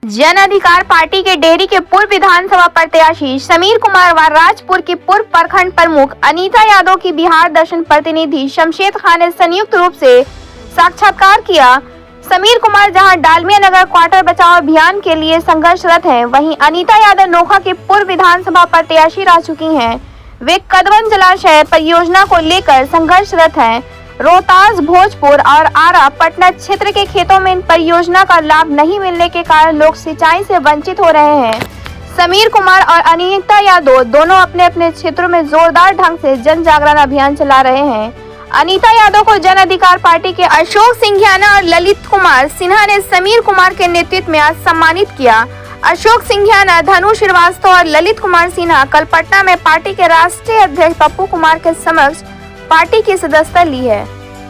जन अधिकार पार्टी के डेहरी के पूर्व विधानसभा प्रत्याशी समीर कुमार व राजपुर की पूर्व प्रखंड प्रमुख अनीता यादव की बिहार दर्शन प्रतिनिधि शमशेद खान ने संयुक्त रूप से साक्षात्कार किया। समीर कुमार जहां डालमिया नगर क्वार्टर बचाओ अभियान के लिए संघर्षरत हैं, वहीं अनीता यादव नोखा के पूर्व विधानसभा प्रत्याशी रह चुकी हैं। वे कदवन जलाशय परियोजना को लेकर संघर्षरत हैं। रोहतास, भोजपुर और आरा, पटना क्षेत्र के खेतों में इन परियोजना का लाभ नहीं मिलने के कारण लोग सिंचाई से वंचित हो रहे हैं। समीर कुमार और अनीता यादव दोनों अपने अपने क्षेत्रों में जोरदार ढंग से जन जागरण अभियान चला रहे हैं। अनीता यादव को जन अधिकार पार्टी के अशोक सिंघियाना और ललित कुमार सिन्हा ने समीर कुमार के नेतृत्व में आज सम्मानित किया। अशोक सिंघियाना, धनु श्रीवास्तव और ललित कुमार सिन्हा कल पटना में पार्टी के राष्ट्रीय अध्यक्ष पप्पू कुमार के समक्ष पार्टी की सदस्यता ली है।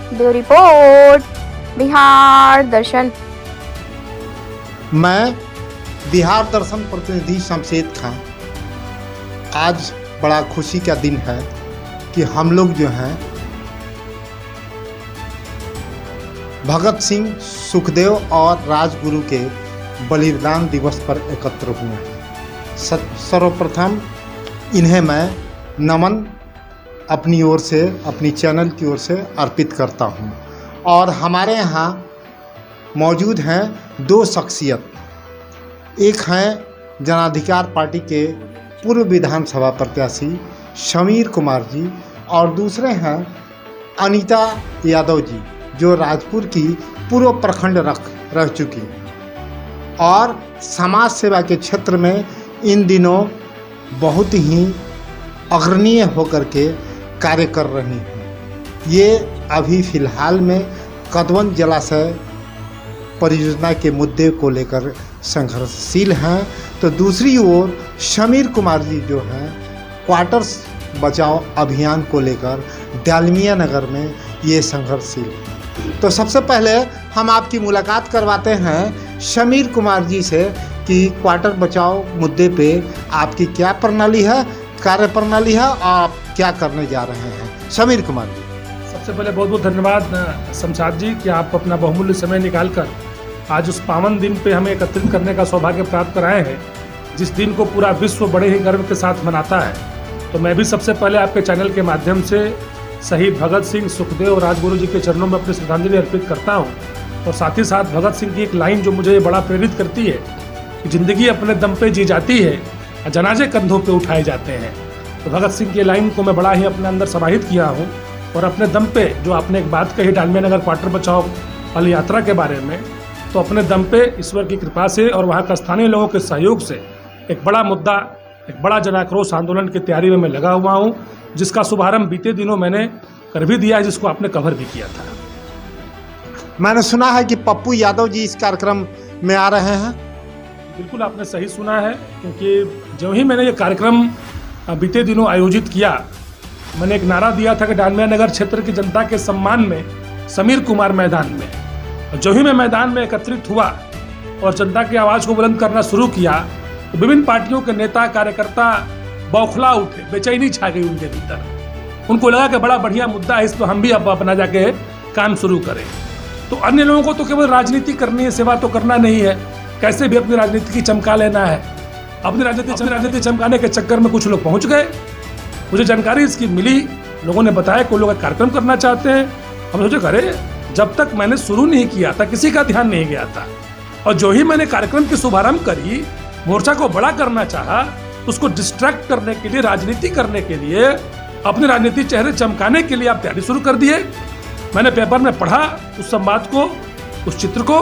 ब्यूरो रिपोर्ट, बिहार दर्शन। मैं बिहार दर्शन प्रतिनिधि शमशेद खान। आज बड़ा खुशी का दिन है कि हम लोग जो हैं भगत सिंह, सुखदेव और राजगुरु के बलिदान दिवस पर एकत्र हुए हैं। सर्वप्रथम इन्हें मैं नमन अपनी ओर से, अपनी चैनल की ओर से अर्पित करता हूं। और हमारे यहाँ मौजूद हैं दो शख्सियत। एक हैं जनाधिकार पार्टी के पूर्व विधानसभा प्रत्याशी समीर कुमार जी और दूसरे हैं अनीता यादव जी, जो राजपुर की पूर्व प्रखंड रह चुकी और समाज सेवा के क्षेत्र में इन दिनों बहुत ही अग्रणीय होकर के कार्य कर रही हैं। ये अभी फ़िलहाल में कदवन जलाशय परियोजना के मुद्दे को लेकर संघर्षशील हैं, तो दूसरी ओर समीर कुमार जी जो हैं क्वार्टर्स बचाओ अभियान को लेकर डालमिया नगर में ये संघर्षशील हैं। तो सबसे पहले हम आपकी मुलाकात करवाते हैं समीर कुमार जी से कि क्वार्टर बचाओ मुद्दे पे आपकी क्या प्रणाली है, कार्य प्रणाली है, आप क्या करने जा रहे हैं। समीर कुमार जी, सबसे पहले बहुत बहुत धन्यवाद शमशाद जी कि आप अपना बहुमूल्य समय निकालकर आज उस पावन दिन पे हमें एकत्रित करने का सौभाग्य प्राप्त कराए हैं, जिस दिन को पूरा विश्व बड़े ही गर्व के साथ मनाता है। तो मैं भी सबसे पहले आपके चैनल के माध्यम से शहीद भगत सिंह, सुखदेव और राजगुरु जी के चरणों में अपनी श्रद्धांजलि अर्पित करता हूँ। और साथ ही साथ भगत सिंह की एक लाइन जो मुझे बड़ा प्रेरित करती है कि जिंदगी अपने दम पे जी जाती है, जनाजे कंधों पे उठाए जाते हैं। तो भगत सिंह की लाइन को मैं बड़ा ही अपने अंदर समाहित किया हूँ और अपने दम पे जो आपने एक बात कही डालमिया नगर क्वार्टर बचाओ पल यात्रा के बारे में, तो अपने दम पे ईश्वर की कृपा से और वहाँ का स्थानीय लोगों के सहयोग से एक बड़ा मुद्दा, एक बड़ा जन आक्रोश आंदोलन की तैयारी में मैं लगा हुआ हूँ, जिसका शुभारंभ बीते दिनों मैंने कर भी दिया है, जिसको आपने कवर भी किया था। मैंने सुना है कि पप्पू यादव जी इस कार्यक्रम में आ रहे हैं। बिल्कुल आपने सही सुना है, क्योंकि जो ही मैंने ये कार्यक्रम बीते दिनों आयोजित किया, मैंने एक नारा दिया था कि डालमिया नगर क्षेत्र की जनता के सम्मान में समीर कुमार मैदान में। और जो ही मैं मैदान में एकत्रित हुआ और जनता की आवाज़ को बुलंद करना शुरू किया, तो विभिन्न पार्टियों के नेता कार्यकर्ता बौखला उठे, बेचैनी छा गई उनके भीतर। उनको लगा कि बड़ा बढ़िया मुद्दा है, इस पर हम भी अब अपना जाके काम शुरू करें। तो अन्य लोगों को तो केवल राजनीति करनी है, सेवा तो करना नहीं है, कैसे भी अपनी राजनीति की चमका लेना है। अपनी राजनीति चमकाने के चक्कर में कुछ लोग पहुंच गए। मुझे जानकारी इसकी मिली, लोगों ने बताया कि लोग कार्यक्रम करना चाहते हैं। हम सोचे अरे जब तक मैंने शुरू नहीं किया था किसी का ध्यान नहीं गया था, और जो ही मैंने कार्यक्रम की शुभारंभ करी, मोर्चा को बड़ा करना चाहा, उसको डिस्ट्रैक्ट करने के लिए, राजनीति करने के लिए, अपने राजनीतिक चेहरे चमकाने के लिए आप तैयारी शुरू कर दिए। मैंने पेपर में पढ़ा उस संवाद को, उस चित्र को,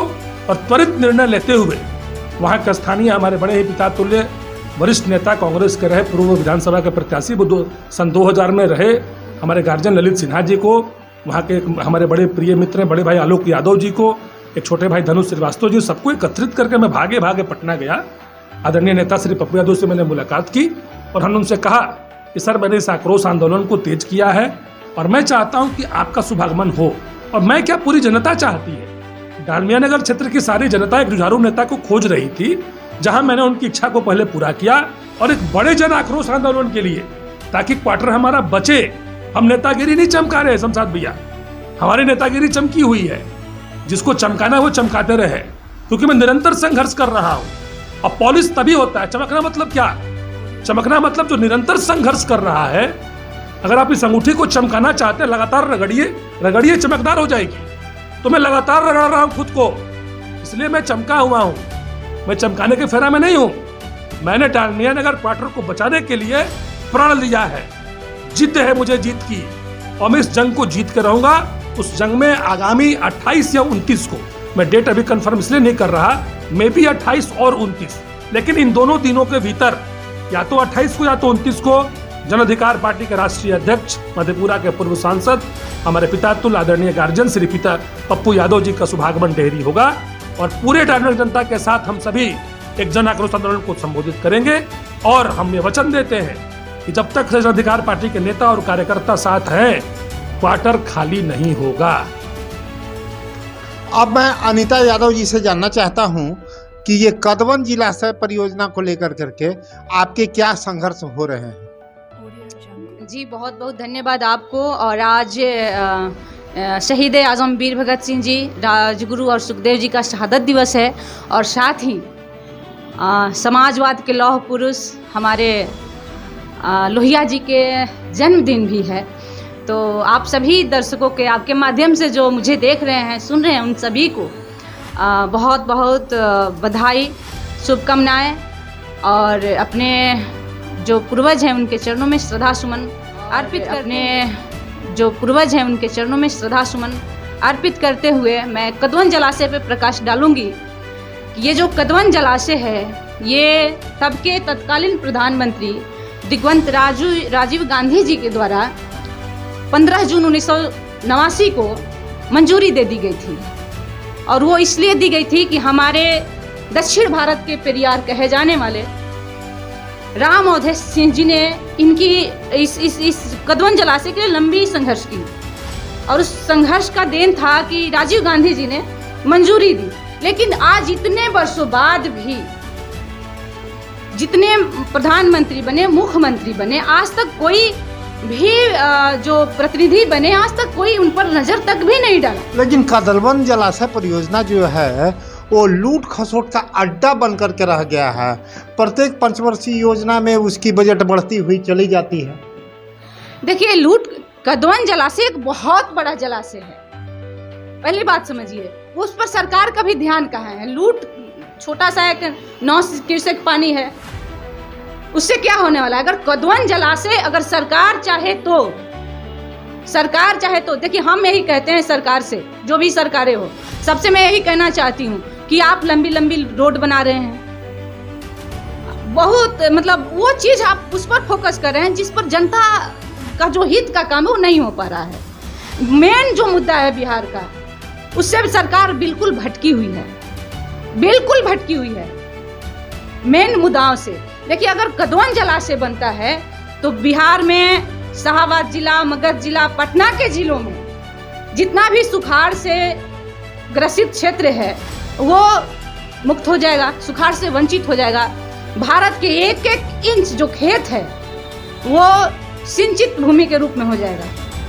और त्वरित निर्णय लेते हुए वहाँ के स्थानीय हमारे बड़े ही पिता तुल्य वरिष्ठ नेता कांग्रेस के रहे, पूर्व विधानसभा के प्रत्याशी, वो सन 2000 में रहे, हमारे गार्जियन ललित सिन्हा जी को, वहाँ के हमारे बड़े प्रिय मित्र बड़े भाई आलोक यादव जी को, एक छोटे भाई धनु श्रीवास्तव जी, सबको एकत्रित करके मैं भागे भागे पटना गया। आदरणीय नेता श्री पप्पू यादव से मैंने मुलाकात की और हमने उनसे कहा कि सर, मैंने इस आक्रोश आंदोलन को तेज किया है और मैं चाहता हूं कि आपका शुभागमन हो। और मैं क्या, पूरी जनता चाहती है। डालमिया नगर क्षेत्र की सारी जनता एक जुझारू नेता को खोज रही थी, जहां मैंने उनकी इच्छा को पहले पूरा किया और एक बड़े जन आक्रोश आंदोलन के लिए, ताकि क्वार्टर हमारा बचे। हम नेतागिरी नहीं चमका रहे शमशाद भैया, हमारी नेतागिरी चमकी हुई है, जिसको चमकाना वो चमकाते रहे, क्योंकि मैं निरंतर संघर्ष कर रहा हूँ। और पॉलिश तभी होता है, चमकना मतलब क्या? चमकना मतलब जो निरंतर संघर्ष कर रहा है। अगर आप इस अंगूठी को चमकाना चाहते हैं, लगातार रगड़िए चमकदार हो जाएगी। तो मैं लगातार रगड़ रहा हूं खुद को, इसलिए मैं चमका हुआ हूं। मैं चमकाने के फेरा में नहीं हूं। मैंने डालमिया नगर क्वार्टर को बचाने के लिए प्रण लिया है। जिद है मुझे जीत की, और मैं इस जंग को जीत के रहूंगा। उस जंग में आगामी 28 या 29 को, मैं डेट अभी कंफर्म इसलिए नहीं कर रहा, मे बी 28 और 29, लेकिन इन दोनों दिनों के भीतर या तो 28 को या तो 29 को जन अधिकार पार्टी के राष्ट्रीय अध्यक्ष, मधेपुरा के पूर्व सांसद, हमारे पिता तुल्य आदरणीय गार्जियन श्री पिता पप्पू यादव जी का शुभागमन डेहरी होगा। और पूरे डायनामिक जनता के साथ हम सभी एक जन आक्रोश आंदोलन को संबोधित करेंगे। और हम ये वचन देते हैं कि जब तक जन अधिकार पार्टी के नेता और कार्यकर्ता साथ हैं, क्वार्टर खाली नहीं होगा। अब मैं अनीता यादव जी से जानना चाहता हूं कि ये कदवन जलाशय परियोजना को लेकर करके आपके क्या संघर्ष हो रहे हैं? जी बहुत बहुत धन्यवाद आपको। और आज शहीद आजम वीर भगत सिंह जी, राजगुरु और सुखदेव जी का शहादत दिवस है, और साथ ही समाजवाद के लौह पुरुष हमारे लोहिया जी के जन्मदिन भी है। तो आप सभी दर्शकों के, आपके माध्यम से जो मुझे देख रहे हैं, सुन रहे हैं, उन सभी को बहुत बहुत बधाई, शुभकामनाएं। और अपने जो पूर्वज हैं उनके चरणों में श्रद्धा सुमन अर्पित करते हुए मैं कदवन जलाशय पर प्रकाश डालूंगी। ये जो कदवन जलाशय है, ये तब के तत्कालीन प्रधानमंत्री दिग्वंत राजीव गांधी जी के द्वारा 15 जून 1989 को मंजूरी दे दी गई थी। और वो इसलिए दी गई थी कि हमारे दक्षिण भारत के पेरियार कहे जाने वाले राम अवधेश सिंह जी ने इनकी इस कदवन जलाशय के लिए लंबी संघर्ष की, और उस संघर्ष का देन था कि राजीव गांधी जी ने मंजूरी दी। लेकिन आज इतने वर्षों बाद भी जितने प्रधानमंत्री बने, मुख्यमंत्री बने, आज तक कोई भी जो प्रतिनिधि बने, आज तक कोई उन पर नजर तक भी नहीं डाला। लेकिन कदवन जलाशय परियोजना जो है वो लूट खसोट का अड्डा बन करके रह गया है। प्रत्येक पंचवर्षीय योजना में उसकी बजट बढ़ती हुई चली जाती है। देखिए, कदवन जलाशय एक बहुत बड़ा जलाशय है, पहली बात समझिए। उस पर सरकार का भी ध्यान कहाँ है? लूट छोटा सा एक 9 क्यूसेक पानी है, उससे क्या होने वाला है? अगर कदवन जलाशय, अगर सरकार चाहे तो देखिए, हम यही कहते हैं सरकार से, जो भी सरकारें हो, सबसे मैं यही कहना चाहती हूँ कि आप लंबी लंबी रोड बना रहे हैं, बहुत मतलब वो चीज आप उस पर फोकस कर रहे हैं जिस पर जनता का जो हित का काम है वो नहीं हो पा रहा है। मेन जो मुद्दा है बिहार का, उससे भी सरकार बिल्कुल भटकी हुई है मेन मुद्दाओं से। देखिए, अगर कदवन जलाशय बनता है तो बिहार में शाहाबाद जिला, मगध जिला, पटना के जिलों में जितना भी सुखाड़ से ग्रसित क्षेत्र है वो मुक्त हो जाएगा, सुखाड़ से वंचित हो जाएगा। भारत के एक एक इंच जो खेत है वो सिंचित भूमि के रूप में हो जाएगा।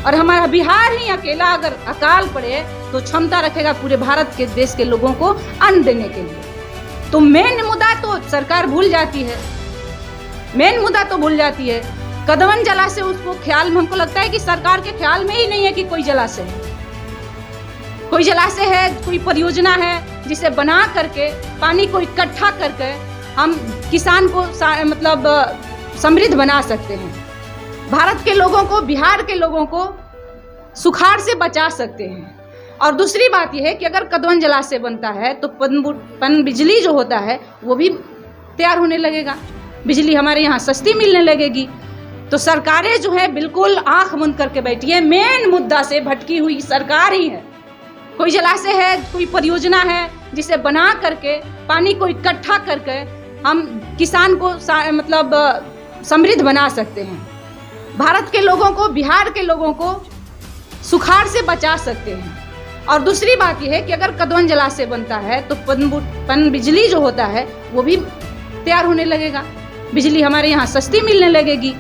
और हमारा बिहार ही अकेला अगर अकाल पड़े तो क्षमता रखेगा पूरे भारत के देश के लोगों को अन्न देने के लिए। तो मेन मुद्दा तो सरकार भूल जाती है। कदवन जलाशय उसको ख्याल में, हमको लगता है कि सरकार के ख्याल में ही नहीं है कि कोई जलाशय है, कोई परियोजना है जिसे बना करके पानी को इकट्ठा करके हम किसान को मतलब समृद्ध बना सकते हैं, भारत के लोगों को, बिहार के लोगों को सुखाड़ से बचा सकते हैं। और दूसरी बात यह है कि अगर कदवन जलाशय बनता है तो पन बिजली जो होता है वो भी तैयार होने लगेगा, बिजली हमारे यहाँ सस्ती मिलने लगेगी। तो सरकारें जो है बिल्कुल आंख बंद करके बैठी है, मेन मुद्दा से भटकी हुई सरकार ही है। कोई जलाशय है, कोई परियोजना है जिसे बना करके पानी को इकट्ठा करके हम किसान को मतलब समृद्ध बना सकते हैं, भारत के लोगों को, बिहार के लोगों को सुखाड़ से बचा सकते हैं। और दूसरी बात यह है कि अगर कदवन जलाशय बनता है तो पन बिजली जो होता है वो भी तैयार होने लगेगा, बिजली हमारे यहाँ सस्ती मिलने लगेगी।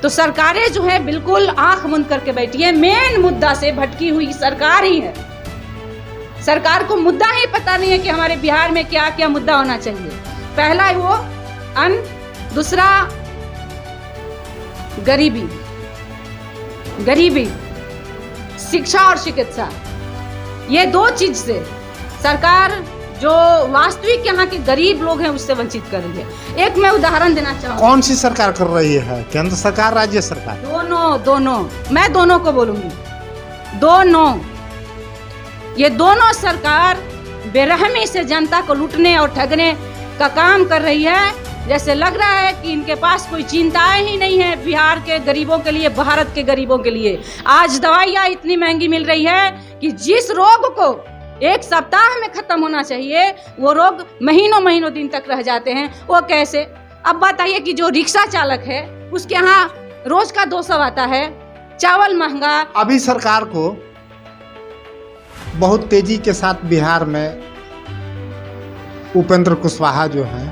तो सरकारें जो है बिल्कुल आंख बंद करके बैठी है, मेन मुद्दा से भटकी हुई सरकार ही है। सरकार को मुद्दा ही पता नहीं है कि हमारे बिहार में क्या क्या मुद्दा होना चाहिए। पहला वो अन्न, दूसरा गरीबी, शिक्षा और चिकित्सा। ये दो चीज से सरकार जो वास्तविक यहाँ के गरीब लोग हैं उससे वंचित कर रही है। एक मैं उदाहरण देना चाहूँगी। कौन सी सरकार कर रही है, केंद्र सरकार, राज्य सरकार? दोनों, मैं दोनों को बोलूंगी, दोनों। ये दोनों सरकार बेरहमी से जनता को लूटने और ठगने का काम कर रही है। जैसे लग रहा है कि इनके पास कोई चिंताएं ही नहीं है बिहार के गरीबों के लिए, भारत के गरीबों के लिए। आज दवाइयाँ इतनी महंगी मिल रही है कि जिस रोग को एक सप्ताह में खत्म होना चाहिए वो रोग महीनों दिन तक रह जाते हैं। वो कैसे? अब बताइए कि जो रिक्शा चालक है उसके यहाँ रोज का 200 आता है, चावल महंगा। अभी सरकार को बहुत तेजी के साथ बिहार में उपेंद्र कुशवाहा जो हैं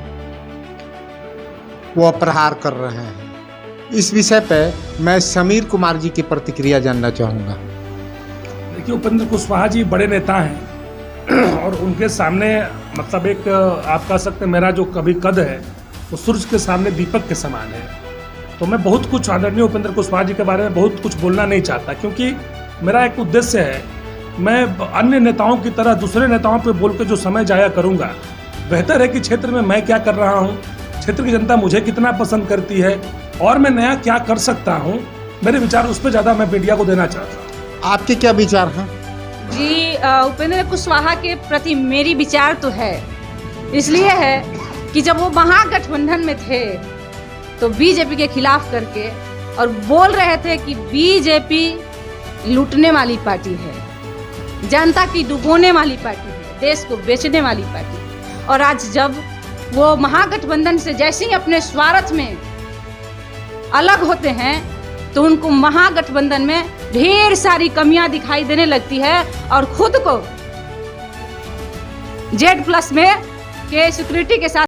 वो प्रहार कर रहे हैं। इस विषय पे मैं समीर कुमार जी की प्रतिक्रिया जानना चाहूँगा। देखिए, उपेंद्र कुशवाहा जी बड़े नेता हैं और उनके सामने मतलब एक आप कह सकते हैं मेरा जो कभी कद है वो सूरज के सामने दीपक के समान है। तो मैं बहुत कुछ आदरणीय उपेंद्र कुशवाहा जी के बारे में बहुत कुछ बोलना नहीं चाहता, क्योंकि मेरा एक उद्देश्य है, मैं अन्य नेताओं की तरह दूसरे नेताओं पे बोल के जो समय जाया करूँगा, बेहतर है कि क्षेत्र में मैं क्या कर रहा हूँ, क्षेत्र की जनता मुझे कितना पसंद करती है और मैं नया क्या कर सकता हूँ, मेरे विचार उस पर ज़्यादा मैं मीडिया को देना चाहता हूँ। आपके क्या विचार हैं? जी, उपेंद्र कुशवाहा के प्रति मेरी विचार तो है, इसलिए है कि जब वो महागठबंधन में थे तो बीजेपी के खिलाफ करके और बोल रहे थे कि बीजेपी लूटने वाली पार्टी है, जनता की डुबोने वाली पार्टी है, देश को बेचने वाली पार्टी है। और आज जब वो महागठबंधन से जैसे ही अपने स्वार्थ में अलग होते हैं तो उनको महागठबंधन में ढेर सारी कमियां दिखाई देने लगती है और खुद को Z+ में के सिक्योरिटी के साथ